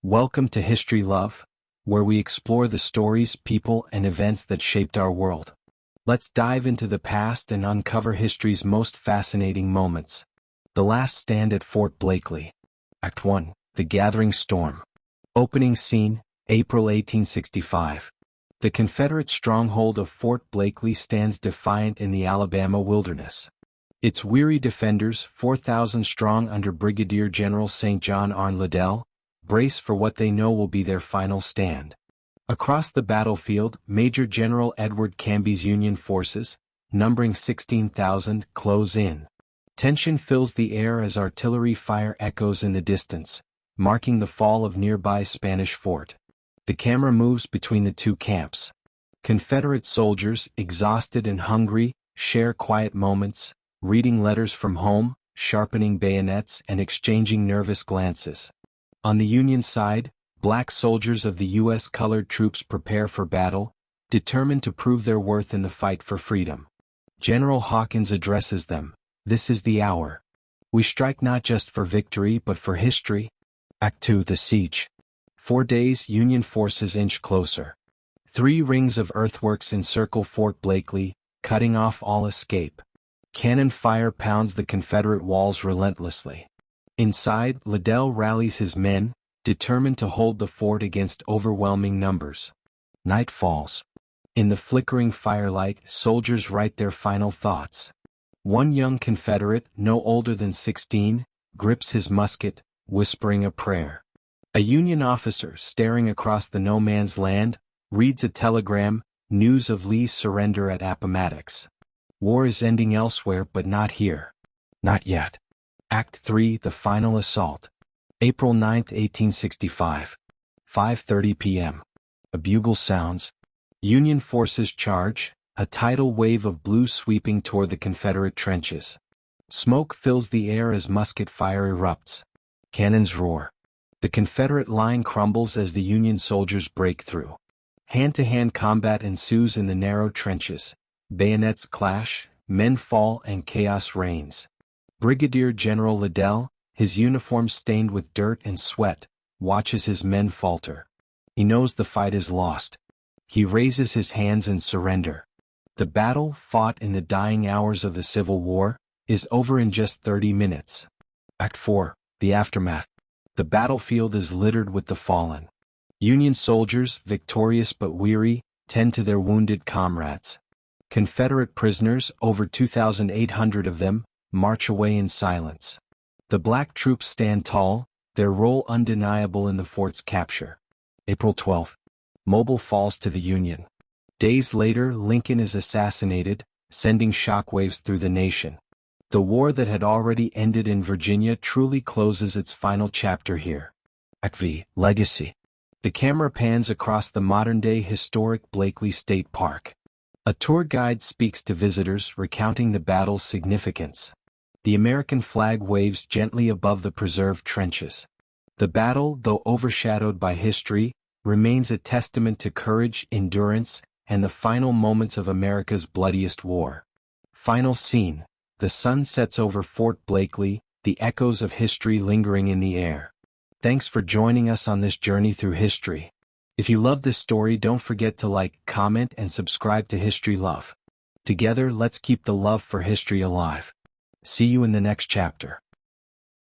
Welcome to History Love, where we explore the stories, people, and events that shaped our world. Let's dive into the past and uncover history's most fascinating moments. The Last Stand at Fort Blakeley. Act 1, The Gathering Storm. Opening scene, April 1865. The Confederate stronghold of Fort Blakeley stands defiant in the Alabama wilderness. Its weary defenders, 4,000 strong under Brigadier General St. John R. Liddell, brace for what they know will be their final stand. Across the battlefield, Major General Edward Canby's Union forces, numbering 16,000, close in. Tension fills the air as artillery fire echoes in the distance, marking the fall of nearby Spanish fort. The camera moves between the two camps. Confederate soldiers, exhausted and hungry, share quiet moments, reading letters from home, sharpening bayonets, and exchanging nervous glances. On the Union side, black soldiers of the U.S. colored troops prepare for battle, determined to prove their worth in the fight for freedom. General Hawkins addresses them. This is the hour. We strike not just for victory but for history. Act 2, The Siege. 4 days, Union forces inch closer. 3 rings of earthworks encircle Fort Blakeley, cutting off all escape. Cannon fire pounds the Confederate walls relentlessly. Inside, Liddell rallies his men, determined to hold the fort against overwhelming numbers. Night falls. In the flickering firelight, soldiers write their final thoughts. One young Confederate, no older than 16, grips his musket, whispering a prayer. A Union officer, staring across the no-man's land, reads a telegram, news of Lee's surrender at Appomattox. War is ending elsewhere but not here. Not yet. Act 3, The Final Assault. April 9, 1865. 5:30 p.m. A bugle sounds. Union forces charge, a tidal wave of blue sweeping toward the Confederate trenches. Smoke fills the air as musket fire erupts. Cannons roar. The Confederate line crumbles as the Union soldiers break through. Hand-to-hand combat ensues in the narrow trenches. Bayonets clash, men fall, and chaos reigns. Brigadier General Liddell, his uniform stained with dirt and sweat, watches his men falter. He knows the fight is lost. He raises his hands in surrender. The battle, fought in the dying hours of the Civil War, is over in just 30 minutes. Act 4, The Aftermath. The battlefield is littered with the fallen. Union soldiers, victorious but weary, tend to their wounded comrades. Confederate prisoners, over 2,800 of them, march away in silence. The black troops stand tall, their role undeniable in the fort's capture. April 12. Mobile falls to the Union. Days later, Lincoln is assassinated, sending shockwaves through the nation. The war that had already ended in Virginia truly closes its final chapter here. Act V, Legacy. The camera pans across the modern-day historic Blakeley State Park. A tour guide speaks to visitors, recounting the battle's significance. The American flag waves gently above the preserved trenches. The battle, though overshadowed by history, remains a testament to courage, endurance, and the final moments of America's bloodiest war. Final scene. The sun sets over Fort Blakeley, the echoes of history lingering in the air. Thanks for joining us on this journey through history. If you love this story, don't forget to like, comment, and subscribe to History Love. Together, let's keep the love for history alive. See you in the next chapter.